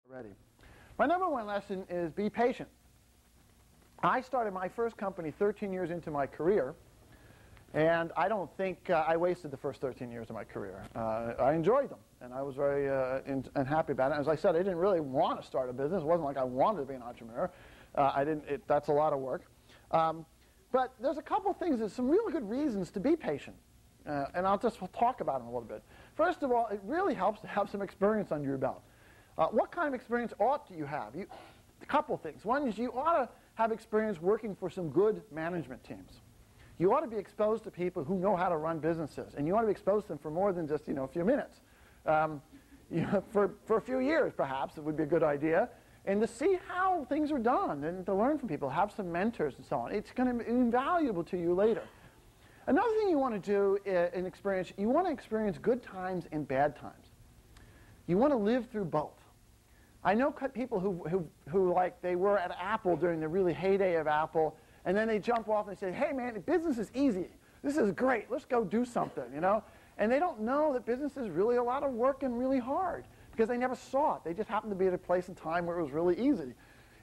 Ready. My number one lesson is be patient. I started my first company 13 years into my career, and I don't think I wasted the first 13 years of my career. I enjoyed them, and I was very happy about it. As I said, I didn't really want to start a business. It wasn't like I wanted to be an entrepreneur. That's a lot of work. But there's a couple things, there's some really good reasons to be patient, and I'll just talk about them a little bit. First of all, it really helps to have some experience under your belt. What kind of experience ought you have? A couple things. One is you ought to have experience working for some good management teams. You ought to be exposed to people who know how to run businesses, and you ought to be exposed to them for more than just a few minutes. For a few years, perhaps, it would be a good idea, and to see how things are done and to learn from people, have some mentors and so on. It's going to be invaluable to you later. Another thing you want to do in experience, you want to experience good times and bad times. You want to live through both. I know people who like they were at Apple during the really heyday of Apple, and then they jump off and say, hey man, business is easy. This is great. Let's go do something, And they don't know that business is really a lot of work and really hard because they never saw it. They just happened to be at a place in time where it was really easy.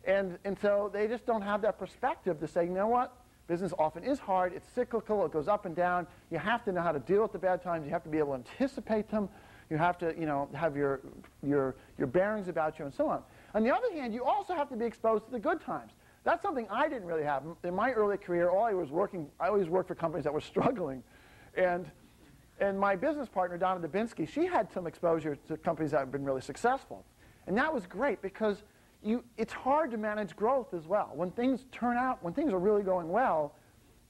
And so they just don't have that perspective to say, you know what? Business often is hard. It's cyclical. It goes up and down. You have to know how to deal with the bad times. You have to be able to anticipate them. You have to, have your bearings about you and so on. On the other hand, you also have to be exposed to the good times. That's something I didn't really have. In my early career, I always worked for companies that were struggling. And my business partner, Donna Dubinsky, she had some exposure to companies that have been really successful. And that was great because it's hard to manage growth as well. When things turn out, when things are really going well,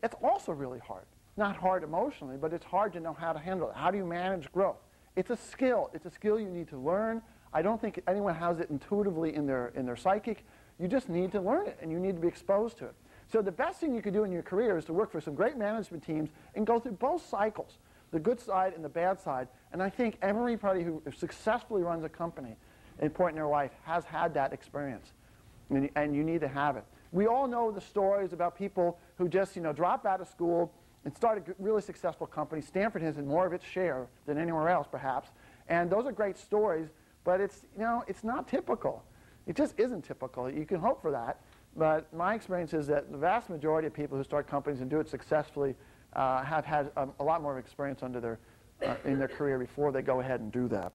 it's also really hard. Not hard emotionally, but it's hard to know how to handle it. How do you manage growth? It's a skill. It's a skill you need to learn. I don't think anyone has it intuitively in their psychic. You just need to learn it, and you need to be exposed to it. So the best thing you could do in your career is to work for some great management teams and go through both cycles, the good side and the bad side. And I think everybody who successfully runs a company at a point in their life has had that experience, and you need to have it. We all know the stories about people who just drop out of school and start a really successful company. Stanford has had more of its share than anywhere else, perhaps. And those are great stories, but it's not typical. It just isn't typical. You can hope for that, but my experience is that the vast majority of people who start companies and do it successfully have had a lot more experience in their career before they go ahead and do that.